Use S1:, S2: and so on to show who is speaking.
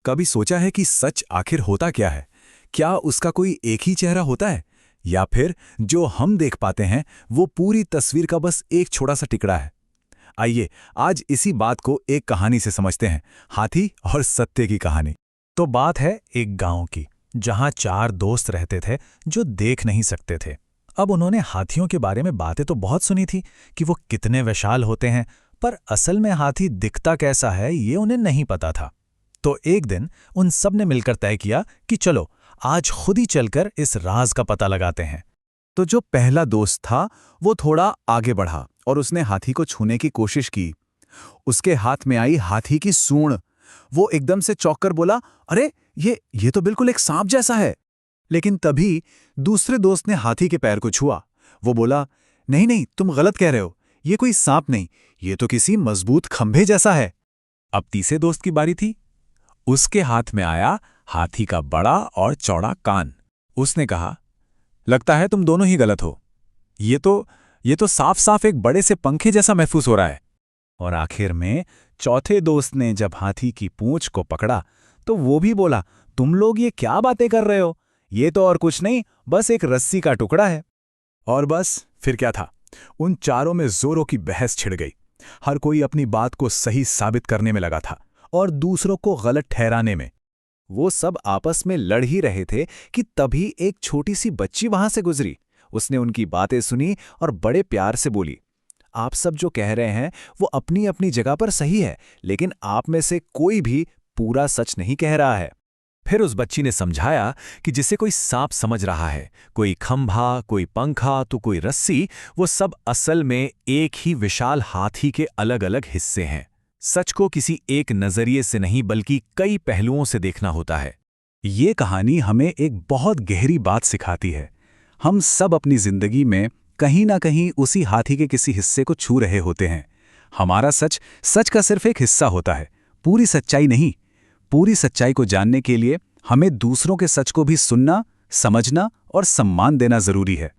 S1: कभी सोचा है कि सच आखिर होता क्या है? क्या उसका कोई एक ही चेहरा होता है, या फिर जो हम देख पाते हैं वो पूरी तस्वीर का बस एक छोटा सा टुकड़ा है? आइए आज इसी बात को एक कहानी से समझते हैं, हाथी और सत्य की कहानी।
S2: तो बात है एक गांव की, जहां 4 दोस्त रहते थे जो देख नहीं सकते थे। अब उन्होंने हाथियों के बारे में बातें तो बहुत सुनी थी कि वो कितने विशाल होते हैं, पर असल में हाथी दिखता कैसा है ये उन्हें नहीं पता था। तो एक दिन उन सब ने मिलकर तय किया कि चलो आज खुद ही चलकर इस राज का पता लगाते हैं।
S1: तो जो पहला दोस्त था वो थोड़ा आगे बढ़ा और उसने हाथी को छूने की कोशिश की। उसके हाथ में आई हाथी की सूंड। वो एकदम से चौंक कर बोला, अरे ये तो बिल्कुल एक सांप जैसा है। लेकिन तभी दूसरे दोस्त ने हाथी के पैर को छुआ। वो बोला, नहीं नहीं, तुम गलत कह रहे हो, ये कोई सांप नहीं, ये तो किसी मजबूत खंभे जैसा है। अब तीसरे दोस्त की बारी थी। उसके हाथ में आया हाथी का बड़ा और चौड़ा कान। उसने कहा, लगता है तुम दोनों ही गलत हो, ये तो साफ साफ एक बड़े से पंखे जैसा महसूस हो रहा है। और आखिर में चौथे दोस्त ने जब हाथी की पूंछ को पकड़ा तो वो भी बोला, तुम लोग ये क्या बातें कर रहे हो, ये तो और कुछ नहीं, बस एक रस्सी का टुकड़ा है। और बस फिर क्या था, उन चारों में जोरों की बहस छिड़ गई। हर कोई अपनी बात को सही साबित करने में लगा था और दूसरों को गलत ठहराने में। वो सब आपस में लड़ ही रहे थे कि तभी एक छोटी सी बच्ची वहां से गुजरी। उसने उनकी बातें सुनी और बड़े प्यार से बोली, आप सब जो कह रहे हैं वो अपनी अपनी जगह पर सही है, लेकिन आप में से कोई भी पूरा सच नहीं कह रहा है। फिर उस बच्ची ने समझाया कि जिसे कोई सांप समझ रहा है, कोई खंभा, कोई पंखा तो कोई रस्सी, वो सब असल में एक ही विशाल हाथी के अलग अलग हिस्से हैं। सच को किसी एक नजरिए से नहीं बल्कि कई पहलुओं से देखना होता है। ये कहानी हमें एक बहुत गहरी बात सिखाती है। हम सब अपनी जिंदगी में कहीं ना कहीं उसी हाथी के किसी हिस्से को छू रहे होते हैं। हमारा सच सच का सिर्फ एक हिस्सा होता है, पूरी सच्चाई नहीं। पूरी सच्चाई को जानने के लिए हमें दूसरों के सच को भी सुनना, समझना और सम्मान देना जरूरी है।